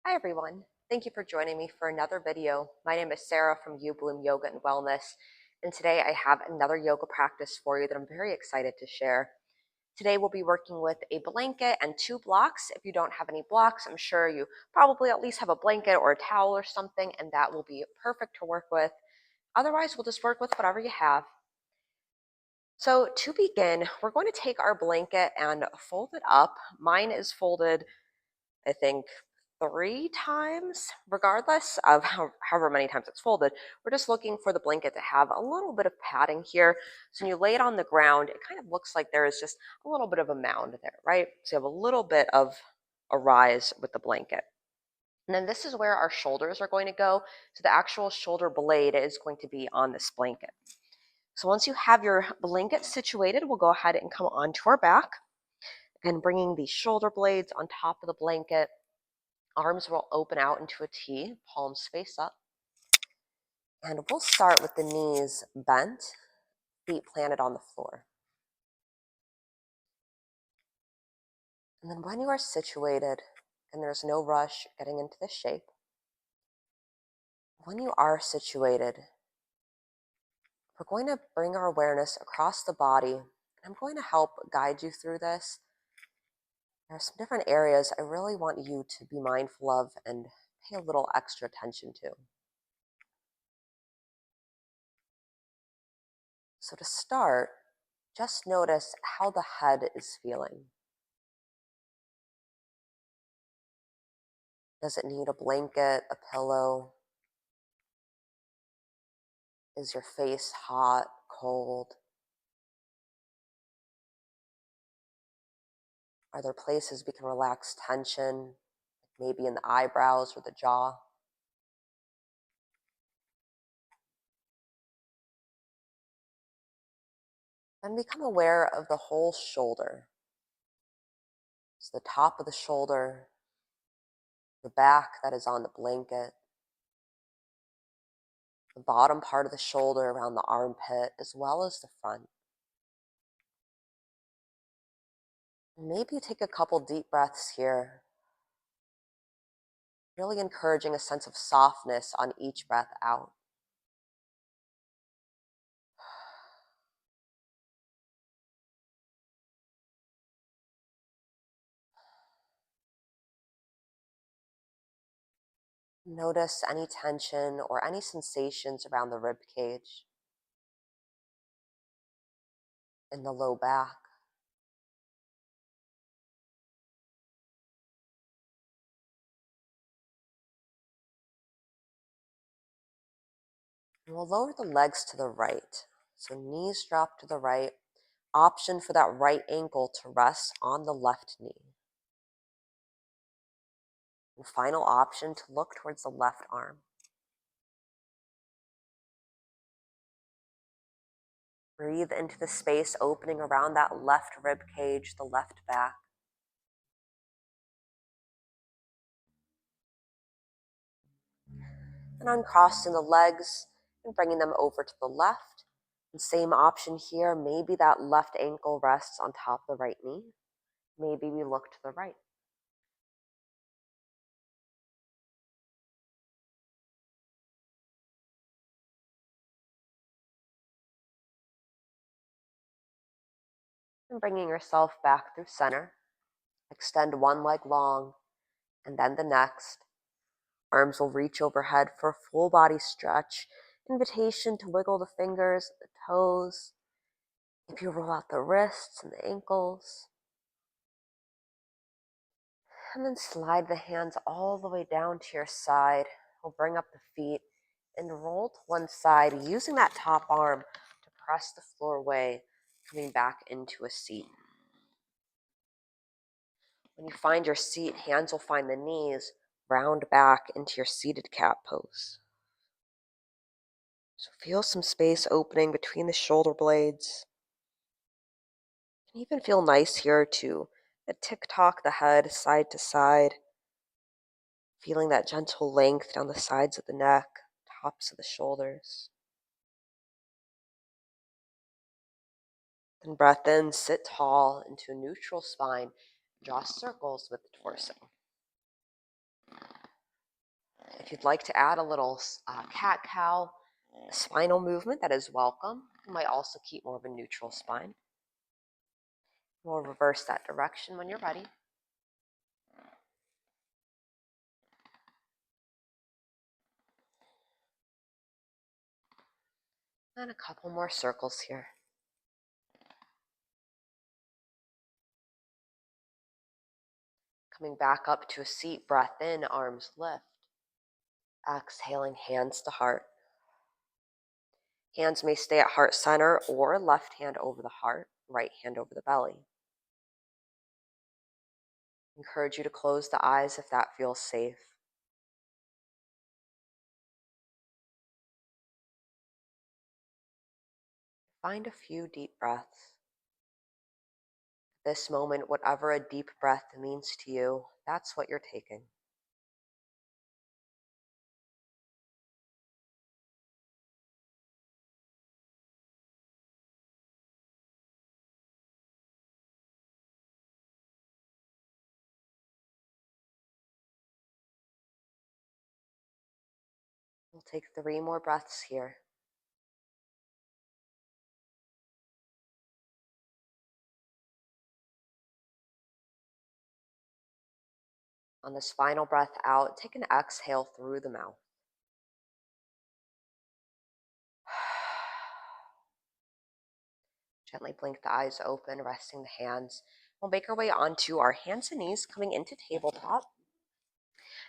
Hi everyone, thank you for joining me for another video. My name is Sarah from YouBloom Yoga and Wellness, and today I have another yoga practice for you that I'm very excited to share. Today we'll be working with a blanket and 2 blocks. If you don't have any blocks, I'm sure you probably at least have a blanket or a towel or something, and that will be perfect to work with. Otherwise, we'll just work with whatever you have. So to begin, we're going to take our blanket and fold it up. Mine is folded, I think, 3 times, regardless of however many times it's folded. We're just looking for the blanket to have a little bit of padding here. So when you lay it on the ground, it kind of looks like there is just a little bit of a mound there, right? So you have a little bit of a rise with the blanket. And then this is where our shoulders are going to go. So the actual shoulder blade is going to be on this blanket. So once you have your blanket situated, we'll go ahead and come onto our back and bringing the shoulder blades on top of the blanket. Arms will open out into a T, palms face up. And we'll start with the knees bent, feet planted on the floor. And then when you are situated, and there's no rush getting into the shape, when you are situated, we're going to bring our awareness across the body. I'm going to help guide you through this. There are some different areas I really want you to be mindful of and pay a little extra attention to. So to start, just notice how the head is feeling. Does it need a blanket, a pillow? Is your face hot, cold? Are there places we can relax tension, maybe in the eyebrows or the jaw? Then become aware of the whole shoulder. It's the top of the shoulder, the back that is on the blanket, the bottom part of the shoulder around the armpit, as well as the front. Maybe take a couple deep breaths here, really encouraging a sense of softness on each breath out. Notice any tension or any sensations around the rib cage, in the low back. And we'll lower the legs to the right. So knees drop to the right. Option for that right ankle to rest on the left knee. And final option to look towards the left arm. Breathe into the space opening around that left rib cage, the left back. And uncrossing the legs and bringing them over to the left. And same option here, maybe that left ankle rests on top of the right knee. Maybe we look to the right. And bringing yourself back through center. Extend one leg long and then the next. Arms will reach overhead for a full body stretch. Invitation to wiggle the fingers, the toes. If you roll out the wrists and the ankles. And then slide the hands all the way down to your side. We'll bring up the feet and roll to one side, using that top arm to press the floor away, coming back into a seat. When you find your seat, hands will find the knees, round back into your seated cat pose. So feel some space opening between the shoulder blades. You can even feel nice here to tick-tock the head side to side, feeling that gentle length down the sides of the neck, tops of the shoulders. Then breath in, sit tall into a neutral spine, draw circles with the torso. If you'd like to add a little cat-cow spinal movement, that is welcome. You might also keep more of a neutral spine. We'll reverse that direction when you're ready. And a couple more circles here. Coming back up to a seat, breath in, arms lift. Exhaling, hands to heart. Hands may stay at heart center or left hand over the heart, right hand over the belly. Encourage you to close the eyes if that feels safe. Find a few deep breaths. This moment, whatever a deep breath means to you, that's what you're taking. We'll take 3 more breaths here. On this final breath out, take an exhale through the mouth. Gently blink the eyes open, resting the hands. We'll make our way onto our hands and knees, coming into tabletop.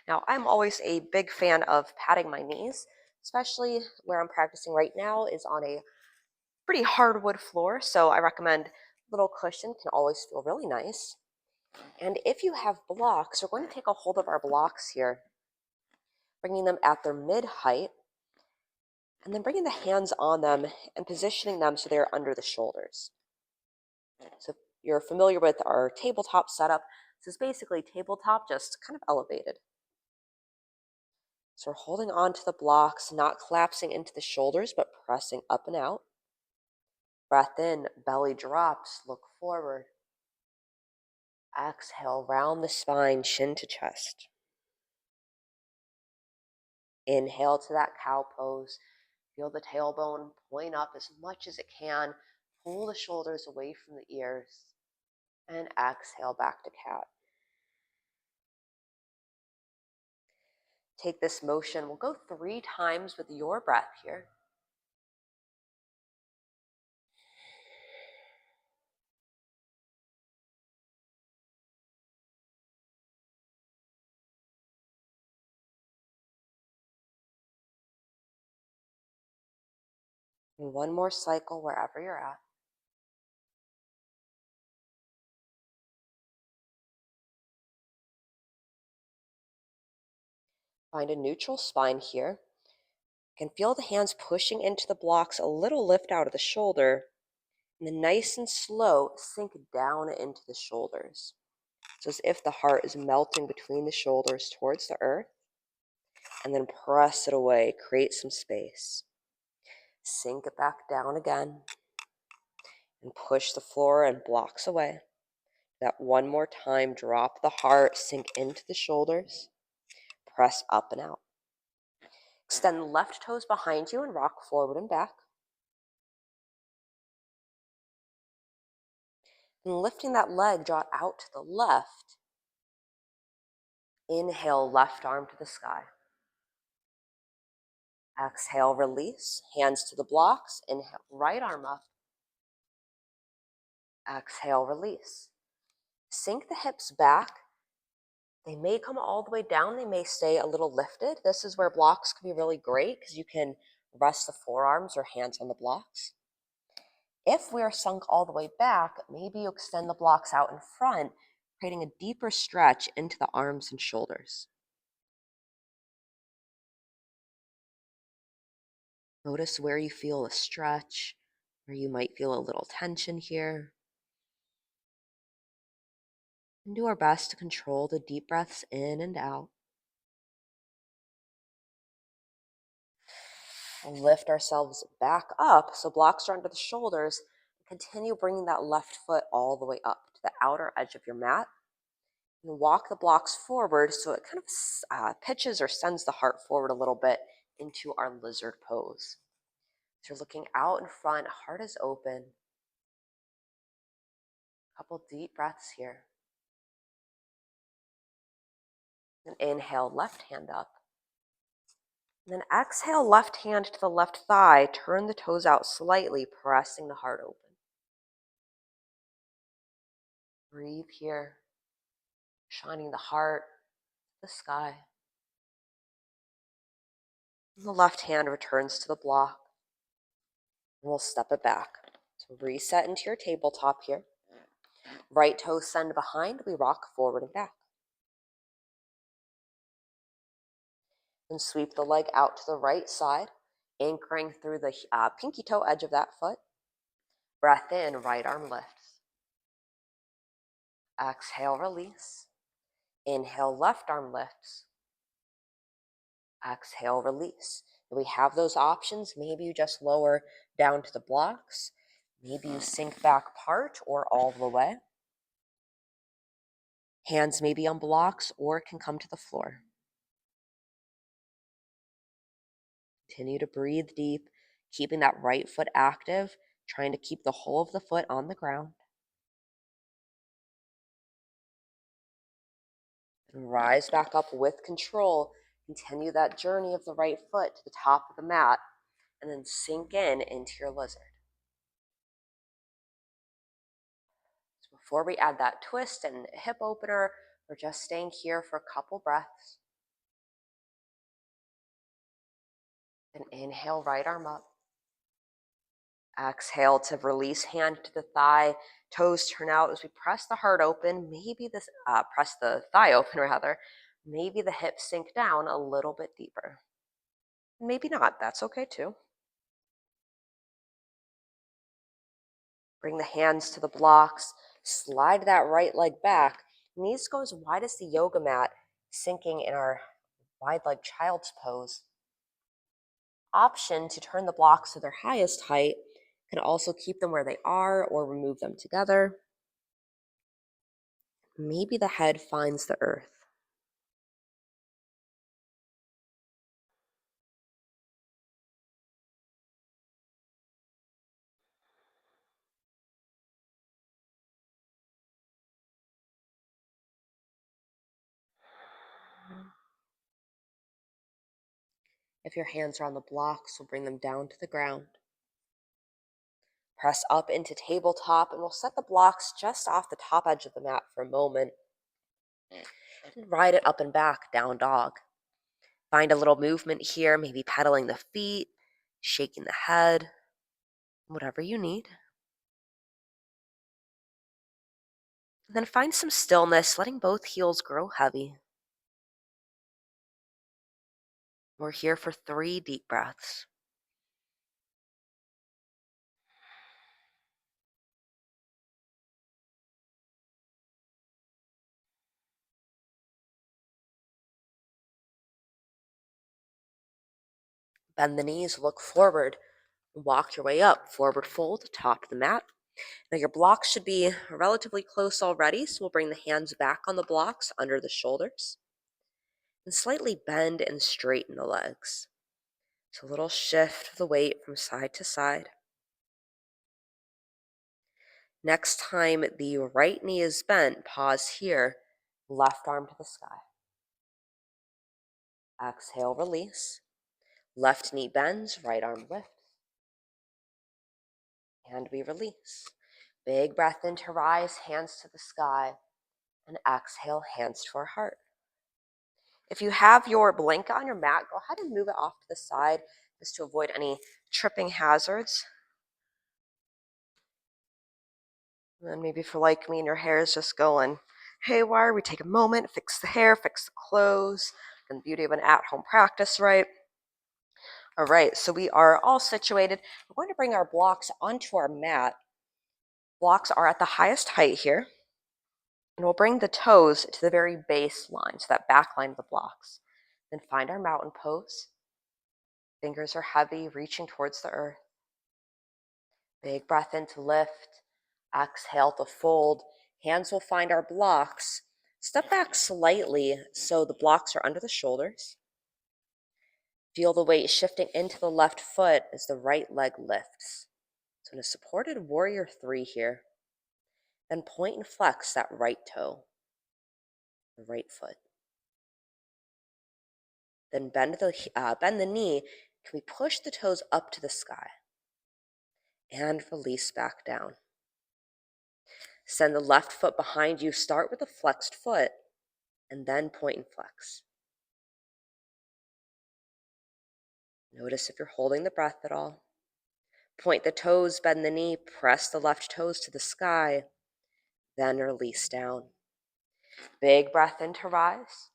Now, I'm always a big fan of padding my knees, especially where I'm practicing right now is on a pretty hardwood floor, so I recommend a little cushion can always feel really nice. And if you have blocks, we're going to take a hold of our blocks here, bringing them at their mid-height, and then bringing the hands on them and positioning them so they're under the shoulders. So if you're familiar with our tabletop setup, this is basically tabletop just kind of elevated. So we're holding on to the blocks, not collapsing into the shoulders, but pressing up and out. Breath in, belly drops, look forward. Exhale, round the spine, chin to chest. Inhale to that cow pose. Feel the tailbone point up as much as it can. Pull the shoulders away from the ears. And exhale back to cat. Take this motion. We'll go 3 times with your breath here. And 1 more cycle wherever you're at. Find a neutral spine here. You can feel the hands pushing into the blocks, a little lift out of the shoulder, and then nice and slow sink down into the shoulders. So as if the heart is melting between the shoulders towards the earth, and then press it away, create some space. Sink it back down again, and push the floor and blocks away. That 1 more time, drop the heart, sink into the shoulders, press up and out. Extend the left toes behind you and rock forward and back. And lifting that leg, draw it out to the left. Inhale, left arm to the sky. Exhale, release, hands to the blocks. Inhale, right arm up. Exhale, release. Sink the hips back. They may come all the way down. They may stay a little lifted. This is where blocks can be really great because you can rest the forearms or hands on the blocks. If we are sunk all the way back, maybe you extend the blocks out in front, creating a deeper stretch into the arms and shoulders. Notice where you feel a stretch, where you might feel a little tension here. And do our best to control the deep breaths in and out. We'll lift ourselves back up so blocks are under the shoulders. Continue bringing that left foot all the way up to the outer edge of your mat. And walk the blocks forward so it kind of pitches or sends the heart forward a little bit into our lizard pose. So you're looking out in front, heart is open. Couple deep breaths here. And inhale, left hand up. And then exhale, left hand to the left thigh. Turn the toes out slightly, pressing the heart open. Breathe here, shining the heart, the sky. And the left hand returns to the block. And we'll step it back. So reset into your tabletop here. Right toes send behind, we rock forward and back. And sweep the leg out to the right side, anchoring through the pinky toe edge of that foot. Breath in, right arm lifts. Exhale, release. Inhale, left arm lifts. Exhale, release. And we have those options. Maybe you just lower down to the blocks. Maybe you sink back part or all the way. Hands may be on blocks or can come to the floor. Continue to breathe deep, keeping that right foot active, trying to keep the whole of the foot on the ground. And rise back up with control. Continue that journey of the right foot to the top of the mat, and then sink in into your lizard. So before we add that twist and hip opener, we're just staying here for a couple breaths. And inhale, right arm up. Exhale to release, hand to the thigh, toes turn out as we press the heart open. Maybe this, press the thigh open rather. Maybe the hips sink down a little bit deeper. Maybe not, that's okay too. Bring the hands to the blocks, slide that right leg back. Knees go as wide as the yoga mat, sinking in our wide leg child's pose. Option to turn the blocks to their highest height. Can also keep them where they are or remove them together. Maybe the head finds the earth. If your hands are on the blocks, we'll bring them down to the ground. Press up into tabletop, and we'll set the blocks just off the top edge of the mat for a moment. And ride it up and back, down dog. Find a little movement here, maybe pedaling the feet, shaking the head, whatever you need. And then find some stillness, letting both heels grow heavy. We're here for 3 deep breaths. Bend the knees, look forward, walk your way up, forward fold, top of the mat. Now your blocks should be relatively close already, so we'll bring the hands back on the blocks under the shoulders and slightly bend and straighten the legs. So a little shift of the weight from side to side. Next time the right knee is bent, pause here, left arm to the sky. Exhale, release. Left knee bends, right arm lifts. And we release. Big breath in to rise, hands to the sky. And exhale, hands to our heart. If you have your blanket on your mat, go ahead and move it off to the side just to avoid any tripping hazards. And then maybe if you're like me and your hair is just going haywire, we take a moment, fix the hair, fix the clothes, and the beauty of an at-home practice, right? All right, so we are all situated. We're going to bring our blocks onto our mat. Blocks are at the highest height here. And we'll bring the toes to the very base line, so that back line of the blocks. Then find our mountain pose. Fingers are heavy, reaching towards the earth. Big breath in to lift. Exhale to fold. Hands will find our blocks. Step back slightly so the blocks are under the shoulders. Feel the weight shifting into the left foot as the right leg lifts. So in a supported warrior 3 here, then point and flex that right toe, the right foot. Then bend the knee. Can we push the toes up to the sky and release back down? Send the left foot behind you. Start with a flexed foot and then point and flex. Notice if you're holding the breath at all. Point the toes, bend the knee, press the left toes to the sky, then release down. Big breath in to rise.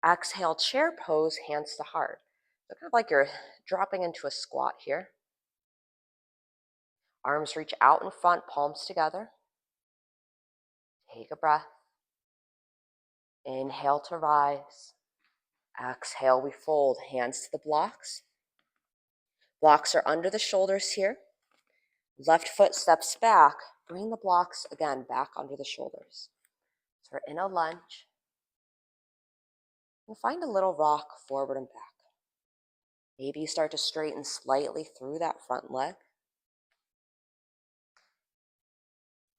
Exhale, chair pose, hands to heart. So kind of like you're dropping into a squat here. Arms reach out in front, palms together. Take a breath. Inhale to rise. Exhale, we fold, hands to the blocks. Blocks are under the shoulders here. Left foot steps back. Bring the blocks again back under the shoulders. So we're in a lunge. And find a little rock forward and back. Maybe you start to straighten slightly through that front leg.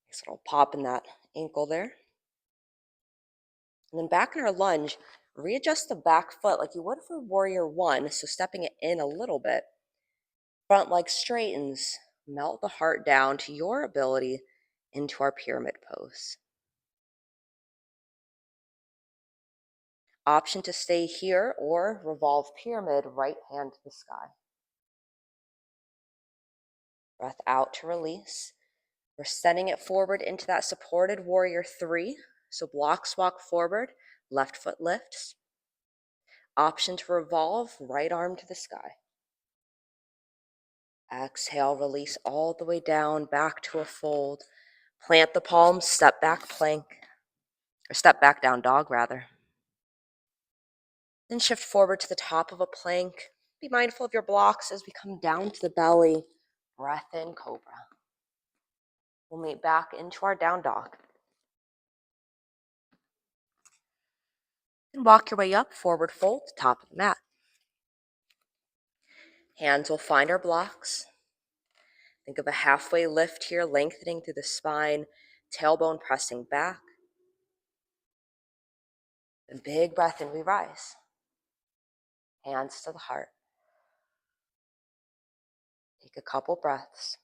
Nice little pop in that ankle there. And then back in our lunge, readjust the back foot like you would for warrior 1, so stepping it in a little bit. Front leg straightens, melt the heart down to your ability into our pyramid pose. Option to stay here or revolve pyramid, right hand to the sky. Breath out to release. We're sending it forward into that supported warrior 3. So blocks walk forward, left foot lifts. Option to revolve, right arm to the sky. Exhale, release all the way down, back to a fold. Plant the palms, step back plank, or step back down dog rather. Then shift forward to the top of a plank. Be mindful of your blocks as we come down to the belly. Breath in, cobra. We'll meet back into our down dog. Then walk your way up, forward fold, top of the mat. Hands will find our blocks. Think of a halfway lift here, lengthening through the spine, tailbone pressing back. Then big breath in, we rise. Hands to the heart. Take a couple breaths.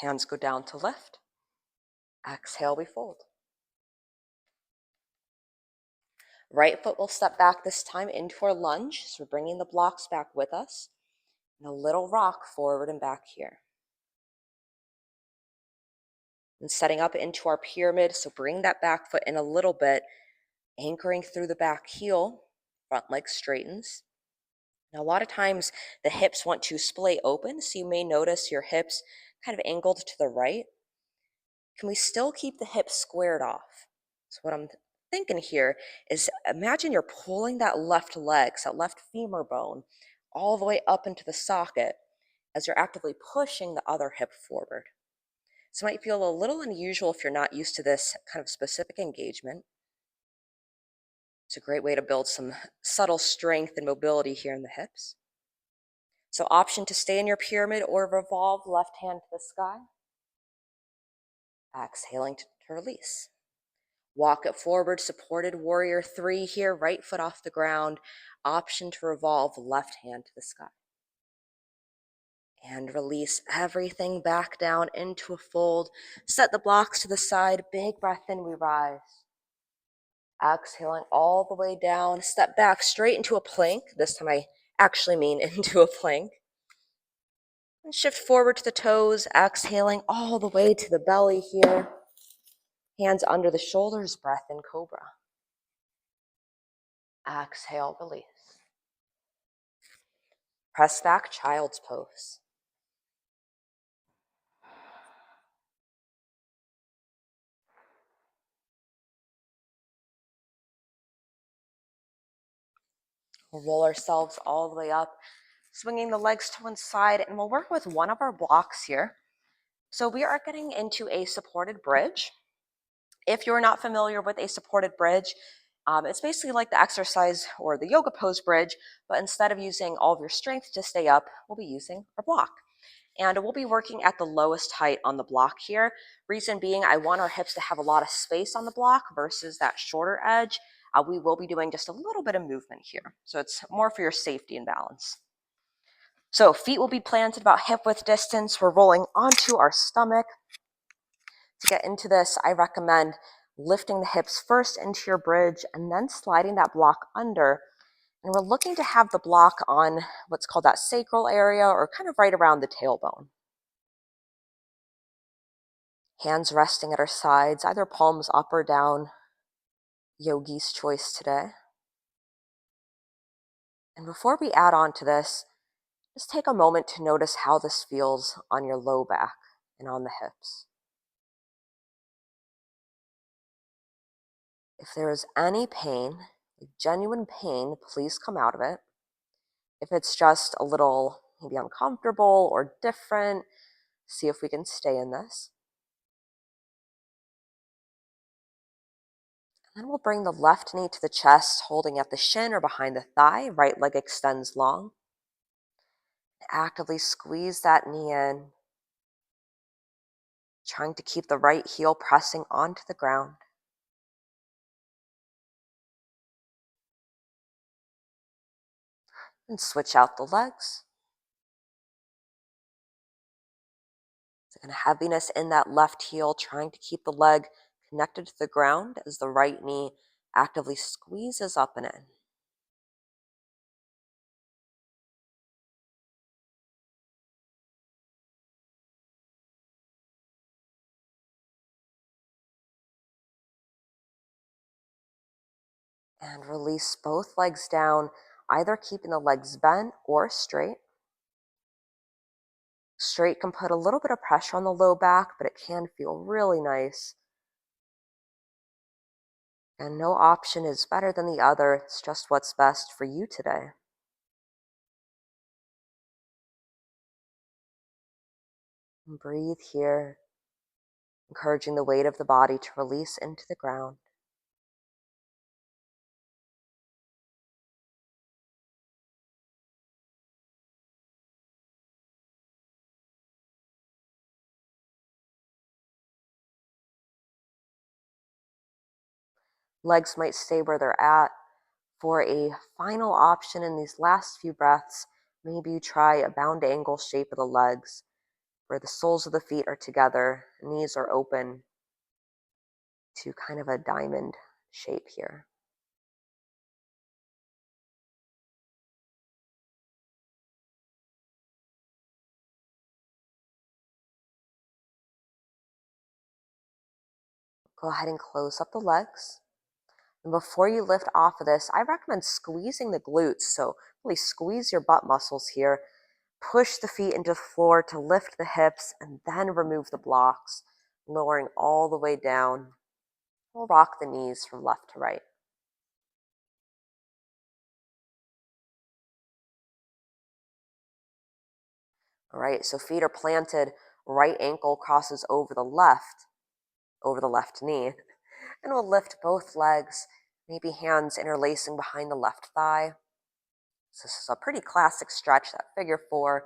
Hands go down to lift. Exhale, we fold. Right foot will step back this time into our lunge. So we're bringing the blocks back with us. And a little rock forward and back here. And setting up into our pyramid. So bring that back foot in a little bit. Anchoring through the back heel. Front leg straightens. Now, a lot of times the hips want to splay open. So you may notice your hips kind of angled to the right. Can we still keep the hips squared off? So what I'm thinking here is imagine you're pulling that left leg, so that left femur bone, all the way up into the socket as you're actively pushing the other hip forward. So it might feel a little unusual if you're not used to this kind of specific engagement. It's a great way to build some subtle strength and mobility here in the hips. So option to stay in your pyramid or revolve left hand to the sky. Exhaling to release. Walk it forward, supported warrior 3 here, right foot off the ground. Option to revolve left hand to the sky. And release everything back down into a fold. Set the blocks to the side, big breath in, we rise. Exhaling all the way down, step back straight into a plank. This time I actually mean into a plank. And shift forward to the toes, exhaling all the way to the belly here. Hands under the shoulders, breath in cobra. Exhale, release. Press back, child's pose. We'll roll ourselves all the way up swinging the legs to one side, and we'll work with one of our blocks here. So we are getting into a supported bridge. If you're not familiar with a supported bridge, it's basically like the exercise or the yoga pose bridge, but instead of using all of your strength to stay up, we'll be using our block. And we'll be working at the lowest height on the block here. Reason being, I want our hips to have a lot of space on the block versus that shorter edge. We will be doing just a little bit of movement here. So it's more for your safety and balance. So feet will be planted about hip width distance. We're rolling onto our stomach. To get into this, I recommend lifting the hips first into your bridge and then sliding that block under. And we're looking to have the block on what's called that sacral area, or kind of right around the tailbone. Hands resting at our sides, either palms up or down. Yogi's choice today. And before we add on to this, just take a moment to notice how this feels on your low back and on the hips. If there is any pain, genuine pain, please come out of it. If it's just a little maybe uncomfortable or different, see if we can stay in this. And then we'll bring the left knee to the chest, holding at the shin or behind the thigh. Right leg extends long. Actively squeeze that knee in, trying to keep the right heel pressing onto the ground. And switch out the legs. So kind of heaviness in that left heel, trying to keep the leg connected to the ground as the right knee actively squeezes up and in. And release both legs down, either keeping the legs bent or straight. Straight can put a little bit of pressure on the low back, but it can feel really nice. And no option is better than the other. It's just what's best for you today. And breathe here, encouraging the weight of the body to release into the ground. Legs might stay where they're at. For a final option in these last few breaths, maybe you try a bound angle shape of the legs, where the soles of the feet are together, knees are open to kind of a diamond shape here. Go ahead and close up the legs. And before you lift off of this, I recommend squeezing the glutes. So really squeeze your butt muscles here. Push the feet into the floor to lift the hips, and then remove the blocks, lowering all the way down. We'll rock the knees from left to right. All right, so feet are planted, right ankle crosses over the left knee. And we'll lift both legs, maybe hands interlacing behind the left thigh. So this is a pretty classic stretch, that figure four.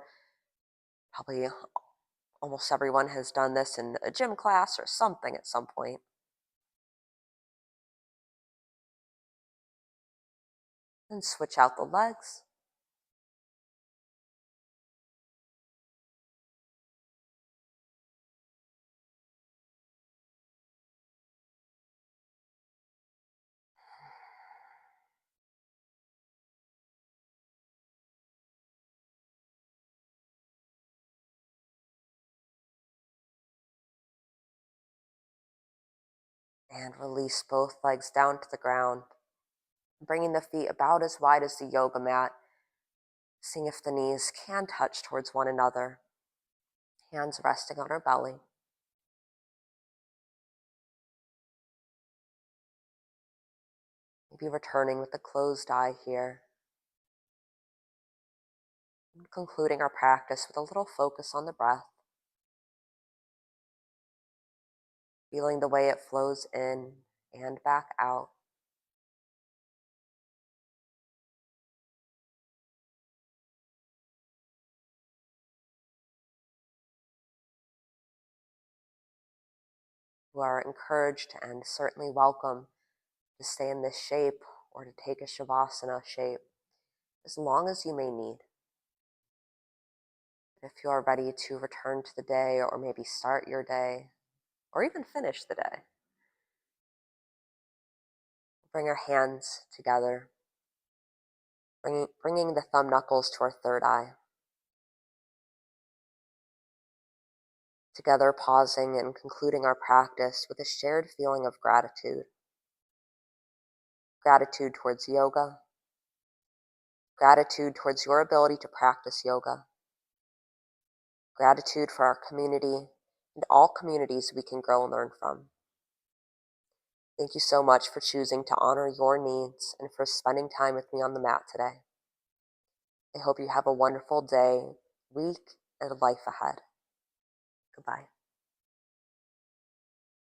Probably almost everyone has done this in a gym class or something at some point. And switch out the legs. And release both legs down to the ground, bringing the feet about as wide as the yoga mat, seeing if the knees can touch towards one another, hands resting on our belly. Maybe returning with a closed eye here. Concluding our practice with a little focus on the breath, feeling the way it flows in and back out. You are encouraged and certainly welcome to stay in this shape or to take a Shavasana shape as long as you may need. If you are ready to return to the day or maybe start your day or even finish the day, bring our hands together, bringing the thumb knuckles to our third eye. Together, pausing and concluding our practice with a shared feeling of gratitude. Gratitude towards yoga, gratitude towards your ability to practice yoga, gratitude for our community and all communities we can grow and learn from. Thank you so much for choosing to honor your needs and for spending time with me on the mat today. I hope you have a wonderful day, week, and life ahead. Goodbye.